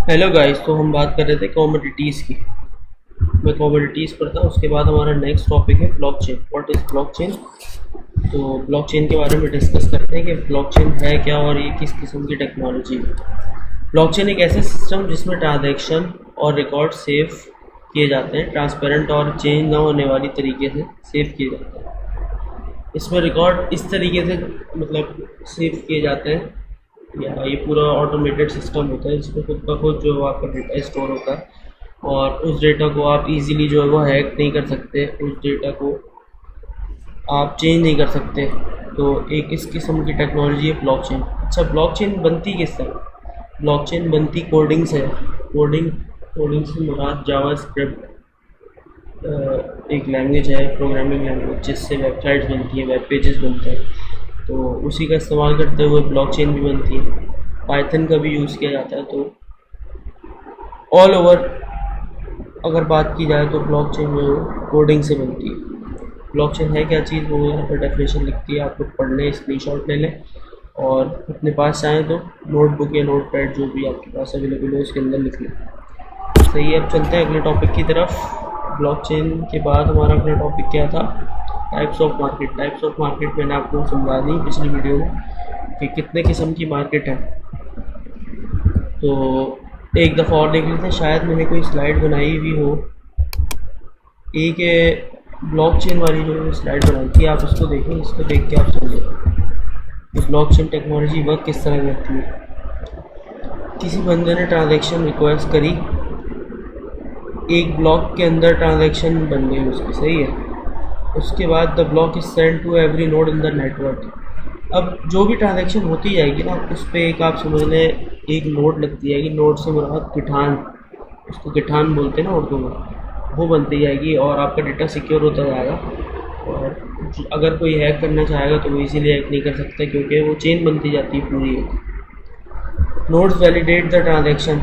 Hello guys. तो हम बात कर रहे थे कमोडिटीज़ की। मैं कमोडिटीज़ पर था। उसके बाद हमारा नेक्स्ट टॉपिक है ब्लॉकचेन। What is blockchain? तो ब्लॉकचेन के बारे में डिस्कस करते हैं कि ब्लॉकचेन है क्या और ये किस किस्म की टेक्नोलॉजी है। ब्लॉकचेन एक ऐसा सिस्टम जिसमें ट्रांजैक्शन और रिकॉर्ड सेव किए जाते हैं, ट्रांसपेरेंट और चेंज न होने वाली तरीके से सेव किए जाते हैं। इसमें रिकॉर्ड इस तरीके से मतलब सेव किए जाते हैं, या ये पूरा ऑटोमेटेड सिस्टम होता है जिसमें खुद का खुद जो है आपका डेटा स्टोर होता है, और उस डेटा को आप इजीली जो है वो हैक नहीं कर सकते, उस डेटा को आप चेंज नहीं कर सकते। तो एक इस किस्म की टेक्नोलॉजी है ब्लॉकचेन। अच्छा, ब्लॉकचेन बनती किस तरह? ब्लॉकचेन बनती कोडिंग से है। कोडिंग से मुराद जावा स्क्रिप्ट एक लैंग्वेज है, प्रोग्रामिंग लैंग्वेज, जिससे वेबसाइट्स बनती हैं, वेब पेजेस बनते हैं। तो उसी का इस्तेमाल करते हुए ब्लॉकचेन भी बनती है। पाइथन का भी यूज़ किया जाता है। तो ऑल ओवर अगर बात की जाए तो ब्लॉकचेन जो है कोडिंग से बनती है। ब्लॉकचेन है क्या चीज़, वो यहाँ पर डेफिनेशन लिखती है, आप लोग पढ़ लें, स्क्रीनशॉट ले लें, और अपने पास चाहें तो नोटबुक या नोटपैड जो भी आपके पास अवेलेबल हो उसके अंदर लिख लें। सही है, अब चलते हैं अगले टॉपिक की तरफ। ब्लॉकचेन के बाद हमारा अगला टॉपिक क्या था? Types of market. Types of market मैंने आपको समझा दी पिछली वीडियो में कि कितने किस्म की मार्केट है। तो एक दफ़ा और देख लेते हैं, शायद मैंने कोई स्लाइड बनाई हुई हो, एक ब्लॉकचेन वाली जो स्लाइड बनाई थी, आप उसको देखें, इसको देख के आप समझें कि ब्लॉकचेन टेक्नोलॉजी वर्क किस तरह करती है। किसी बंदे ने ट्रांजैक्शन रिक्वेस्ट करी, एक ब्लॉक के अंदर ट्रांजैक्शन बन गई उसकी, सही है। उसके बाद the block is send to every node in the network. अब जो भी ट्रांजैक्शन होती जाएगी ना, उस पर एक आप समझ लें एक नोड लगती जाएगी। नोड से मुराद गिठान, उसको गिठान बोलते हैं ना उर्दू में, वो बनती जाएगी और आपका डेटा सिक्योर होता जाएगा। और अगर कोई हैक करना चाहेगा तो वो इजीली हैक नहीं कर सकता, क्योंकि वो चेन बनती जाती है पूरी एक। Nodes validate the transaction.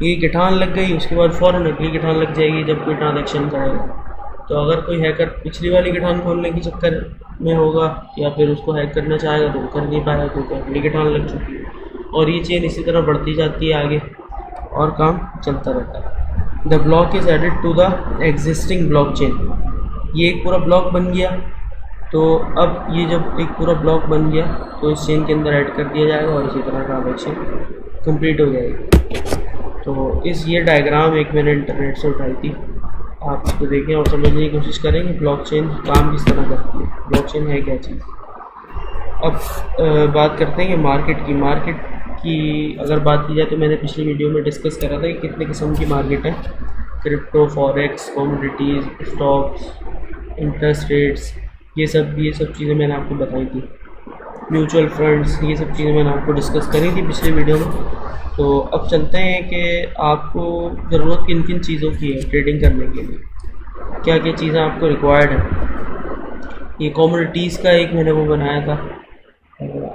ये गिठान लग गई, उसके बाद फ़ौरन अगली गिठान लग जाएगी जब कोई ट्रांजैक्शन करेगा। तो अगर कोई हैकर पिछली वाली गिठान खोलने के चक्कर में होगा या फिर उसको हैक करना चाहेगा तो वो कर नहीं पाएगा, क्योंकि अगली गिठान लग चुकी है। और ये चेन इसी तरह बढ़ती जाती है आगे और काम चलता रहता है। The block is added to the existing block chain. ये एक पूरा ब्लॉक बन गया। तो अब ये जब एक पूरा ब्लॉक बन गया तो इस चेन के अंदर ऐड कर दिया जाएगा और इसी तरह ट्रांजैक्शन कंप्लीट हो जाएगी। तो ये डायग्राम एक मैंने इंटरनेट से उठाई थी, आप इसको देखें और समझने की कोशिश करें कि ब्लॉकचेन काम किस तरह करती है, ब्लॉकचेन है क्या चीज़। अब बात करते हैं कि मार्केट की अगर बात की जाए तो मैंने पिछली वीडियो में डिस्कस करा था कि कितने किस्म की मार्केट है। Crypto, forex, commodities, stocks, interest rates, ये सब चीज़ें मैंने आपको बताई थी। म्यूचुअल फंड्स, ये सब चीज़ें मैंने आपको डिस्कस करी थी पिछले वीडियो में। तो अब चलते हैं कि आपको ज़रूरत किन किन चीज़ों की है ट्रेडिंग करने के लिए, क्या क्या चीज़ें आपको रिक्वायर्ड है। ये कमोडिटीज़ का एक मैंने वो बनाया था,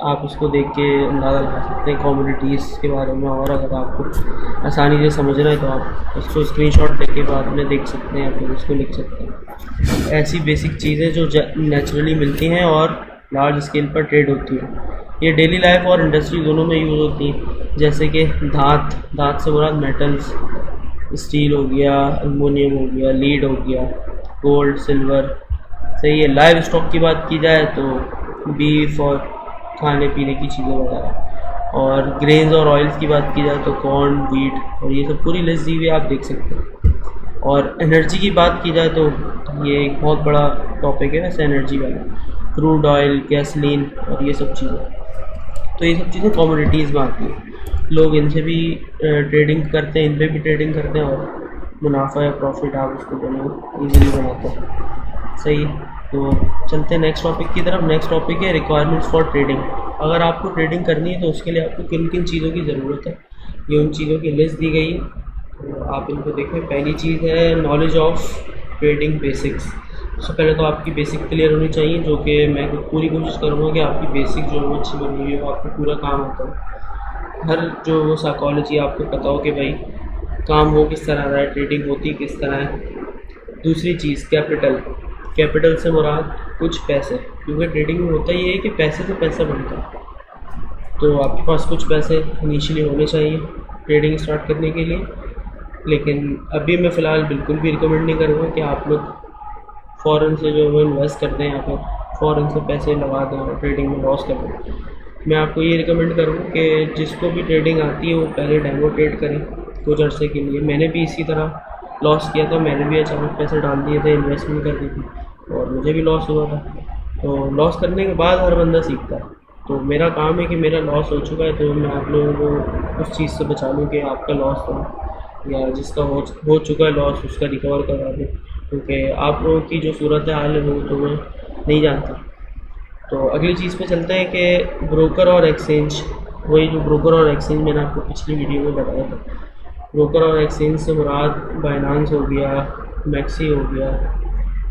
आप उसको देख के अंदाज़ा लगा सकते हैं कमोडिटीज़ के बारे में। और अगर आपको आसानी से समझना है तो आप उसको स्क्रीनशॉट लेके बाद में देख सकते हैं या फिर उसको लिख सकते हैं। ऐसी बेसिक चीज़ें जो नेचुरली मिलती हैं और लार्ज स्केल पर ट्रेड होती है। ये डेली लाइफ और इंडस्ट्री दोनों में यूज़ होती हैं, जैसे कि धात से मुराद मेटल्स, स्टील हो गया, एल्युमिनियम हो गया, लीड हो गया, गोल्ड, सिल्वर, सही है। लाइव स्टॉक की बात की जाए तो बीफ और खाने पीने की चीज़ें वगैरह, और ग्रेन्स और ऑयल्स की बात की जाए तो कॉर्न, व्हीट, और ये सब पूरी लिस्ट दी हुई आप देख सकते हैं। और एनर्जी की बात की जाए तो ये एक बहुत बड़ा टॉपिक है वैसे एनर्जी वाला, क्रूड ऑयल, गैसलीन और ये सब चीज़ें। तो ये सब चीज़ें कमोडिटीज़ में आती हैं। लोग इनसे भी ट्रेडिंग करते हैं, इन पर भी ट्रेडिंग करते हैं और मुनाफा या प्रॉफिट आप उसको दोनों ईजिली बनाते हैं, सही है। तो चलते हैं नेक्स्ट टॉपिक की तरफ। नेक्स्ट टॉपिक है रिक्वायरमेंट्स फॉर ट्रेडिंग। अगर आपको ट्रेडिंग करनी है तो उसके लिए आपको किन किन चीज़ों की ज़रूरत है, ये उन चीज़ों की लिस्ट दी गई है, तो आप इनको देखें। पहली चीज़ है नॉलेज ऑफ ट्रेडिंग बेसिक्स। सबसे पहले तो आपकी बेसिक क्लियर होनी चाहिए, जो कि मैं पूरी कोशिश करूँगा कि आपकी बेसिक जो है अच्छी बनी हुई हो, आपको पूरा काम आता हो, हर जो वो साइकोलॉजी आपको पता हो कि भाई काम हो किस तरह रहा है, ट्रेडिंग होती किस तरह है। दूसरी चीज़ कैपिटल से मुराद कुछ पैसे, क्योंकि ट्रेडिंग में होता ही है कि पैसे से पैसा बनता है। तो आपके पास कुछ पैसे इनिशियली होने चाहिए। ट्रेडिंग स्टार्ट करने के लिए। लेकिन अभी मैं फ़िलहाल बिल्कुल भी रिकमेंड नहीं करूँगा कि आप लोग फ़ौरन से जो है वो इन्वेस्ट कर दें या फिर फ़ौरन से पैसे लगा दें और ट्रेडिंग में लॉस कर दें। मैं आपको ये रिकमेंड करूँगा कि जिसको भी ट्रेडिंग आती है वो पहले डेमो ट्रेड करें कुछ अर्से के लिए। मैंने भी इसी तरह लॉस किया था, मैंने भी अचानक पैसे डाल दिए थे, इन्वेस्टमेंट कर दी थी और मुझे भी लॉस हुआ था। तो लॉस करने के बाद हर बंदा सीखता है। तो मेरा काम है कि मेरा लॉस हो चुका है तो मैं आप लोगों को उस चीज़ से बचा लूँ कि आपका लॉस हो या जिसका हो चुका है लॉस उसका रिकवर करा दूँ, क्योंकि आप लोगों की जो सूरत हाल है वो तो मैं नहीं जानता। तो अगली चीज़ पे चलते हैं कि ब्रोकर और एक्सचेंज। वही जो ब्रोकर और एक्सचेंज मैंने आपको पिछली वीडियो में बताया था। ब्रोकर और एक्सचेंज से मुराद बाइनांस हो गया, मैक्सी हो गया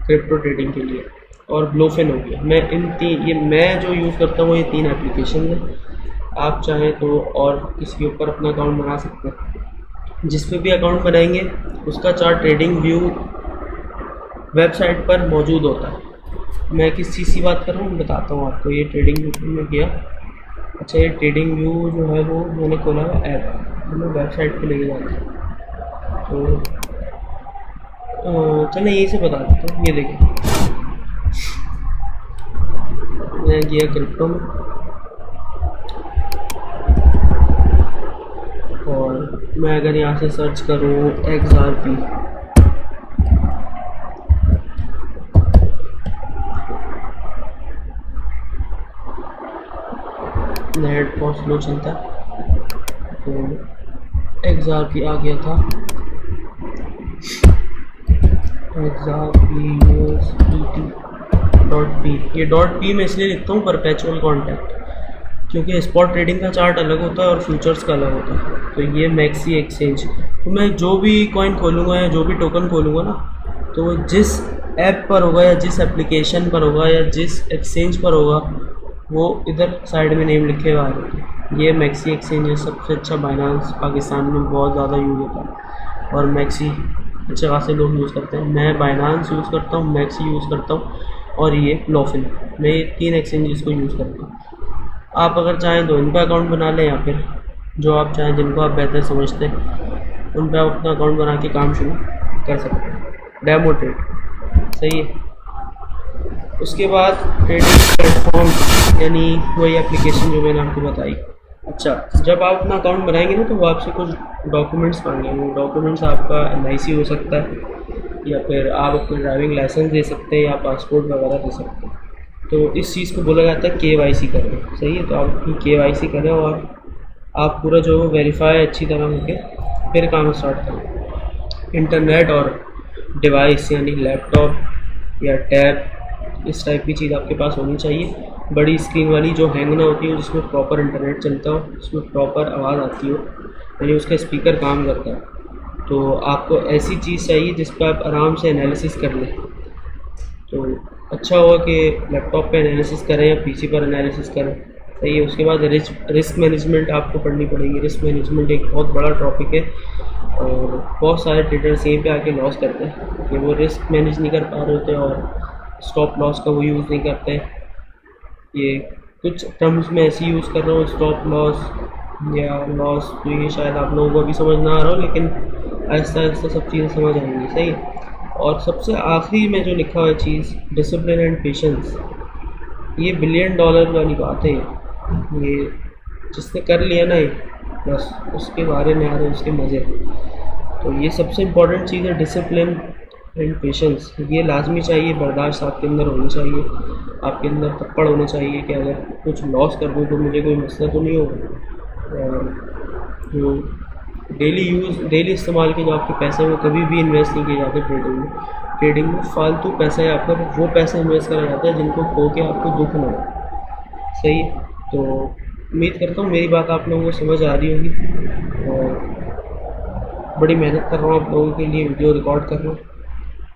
क्रिप्टो ट्रेडिंग के लिए, और ब्लोफिन हो गया। मैं जो यूज़ करता हूँ ये 3 एप्लीकेशन है। आप चाहें तो और इसके ऊपर अपना अकाउंट बना सकते हैं। जिस पे भी अकाउंट बनाएंगे उसका चार्ट ट्रेडिंग व्यू वेबसाइट पर मौजूद होता है। मैं किस चीज़ की बात कर रहा हूँ बताता हूँ आपको। ये ट्रेडिंग व्यू में गया। अच्छा, ये ट्रेडिंग व्यू जो है वो मैंने खोला है ऐप, मैं वेबसाइट पे लेके जाता हूँ। तो चलिए यहीं से बता देता हूँ। ये देखिए, मैं गया क्रिप्टो में और मैं अगर यहाँ से सर्च करूँ XRP, नेट बहुत स्लो चलता है तो XRP आ गया था। XRP ये .p मैं इसलिए लिखता हूँ परपेचुअल कॉन्टैक्ट, क्योंकि स्पॉट ट्रेडिंग का चार्ट अलग होता है और फ्यूचर्स का अलग होता है। तो ये मैक्सी एक्सचेंज, तो मैं जो भी कॉइन खोलूँगा या जो भी टोकन खोलूँगा ना, तो वो जिस ऐप पर होगा या जिस एप्लीकेशन पर होगा या जिस एक्सचेंज पर होगा वो इधर साइड में नेम लिखे हुआ है। ये मैक्सी एक्सचेंज है, सबसे अच्छा बाइनांस पाकिस्तान में बहुत ज़्यादा यूज़ होता है और मैक्सी अच्छे खासे लोग यूज़ करते हैं। मैं बाइनांस यूज़ करता हूँ, मैक्सी यूज़ करता हूँ और ये ब्लोफिन। मैं ये 3 एक्सचेंजेस को यूज़ करता हूँ। आप अगर चाहें तो इन पर अकाउंट बना लें या फिर जो आप चाहें जिनको आप बेहतर समझते हैं उन पर आप अपना अकाउंट बना के काम शुरू कर सकते हैं। डेमो ट्रेड सही है। उसके बाद ट्रेडिंग प्लेटफॉर्म यानी वही एप्लीकेशन जो मैंने आपको बताई। अच्छा, जब आप अपना अकाउंट बनाएंगे ना तो वो आपसे कुछ डॉक्यूमेंट्स मांगेंगे। वो डॉक्यूमेंट्स आपका LIC हो सकता है या फिर आप अपना ड्राइविंग लाइसेंस दे सकते हैं या पासपोर्ट वगैरह दे सकते हैं। तो इस चीज़ को बोला जाता है KYC करना। सही है, तो आप अपनी KYC करें और आप पूरा जो वेरीफाई अच्छी तरह होके फिर काम स्टार्ट करें। इंटरनेट और डिवाइस यानी लैपटॉप या टैब इस टाइप की चीज़ आपके पास होनी चाहिए, बड़ी स्क्रीन वाली जो हैंग ना होती हो, जिसमें प्रॉपर इंटरनेट चलता हो, जिसमें प्रॉपर आवाज़ आती हो, यानी उसका स्पीकर काम करता है। तो आपको ऐसी चीज़ चाहिए जिस पर आप आराम से एनालिसिस कर लें। तो अच्छा होगा कि लैपटॉप पे एनालिसिस करें या PC पर एनालिसिस करें। सही है। उसके बाद रिस्क मैनेजमेंट आपको पढ़नी पड़ेगी। रिस्क मैनेजमेंट एक बहुत बड़ा टॉपिक है और बहुत सारे ट्रेडर्स यहीं पे आके लॉस करते हैं कि वो रिस्क मैनेज नहीं कर पा रहे होते और स्टॉप लॉस का वो यूज़ नहीं करते। ये कुछ टर्म्स में ऐसे यूज़ कर रहा हूँ, स्टॉप लॉस या लॉस, तो ये शायद आप लोगों को अभी समझ ना आ रहा हो, लेकिन आहिस्ता आहिस्ता सब चीज़ें समझ आएंगी। सही है। और सबसे आखिरी में जो लिखा हुआ है चीज़, डिसिप्लिन एंड पेशेंस, ये $1 बिलियन वाली बात है। ये जिसने कर लिया ना, ये बस उसके बारे में आ रहे उसके मज़े। तो ये सबसे इम्पोर्टेंट चीज़ है, डिसिप्लिन एंड पेशेंस। ये लाजमी चाहिए, बर्दाश्त आपके अंदर होनी चाहिए, आपके अंदर तक्कड़ होना चाहिए कि अगर कुछ लॉस कर दूँ तो मुझे कोई मसला तो नहीं होगा। और जो डेली इस्तेमाल के जो आपके पैसे हैं वो कभी भी इन्वेस्ट नहीं किए जाते ट्रेडिंग में फालतू पैसा या फिर वो पैसा इन्वेस्ट करा जाता है जिनको खो के आपको दुख ना हो। सही। तो उम्मीद करता हूँ मेरी बात आप लोगों को समझ आ रही होगी और बड़ी मेहनत कर रहा हूँ आप लोगों के लिए, वीडियो रिकॉर्ड कर रहा हूँ,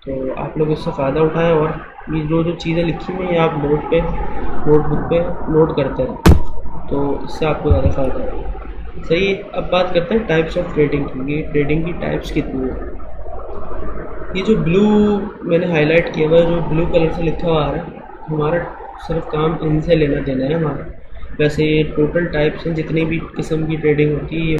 तो आप लोग इससे फ़ायदा उठाएं और ये जो चीज़ें लिखी हुई हैं आप नोटबुक पे नोट करते रहें, तो इससे आपको ज़्यादा फ़ायदा है। सही है। अब बात करते हैं टाइप्स ऑफ ट्रेडिंग की। ये ट्रेडिंग की टाइप्स कितनी है। ये जो ब्लू मैंने हाईलाइट किया हुआ है, जो ब्लू कलर से लिखा हुआ आ रहा है, हमारा सिर्फ काम इनसे लेना देना है हमारा। वैसे ये टोटल टाइप्स हैं, जितनी भी किस्म की ट्रेडिंग होती है ये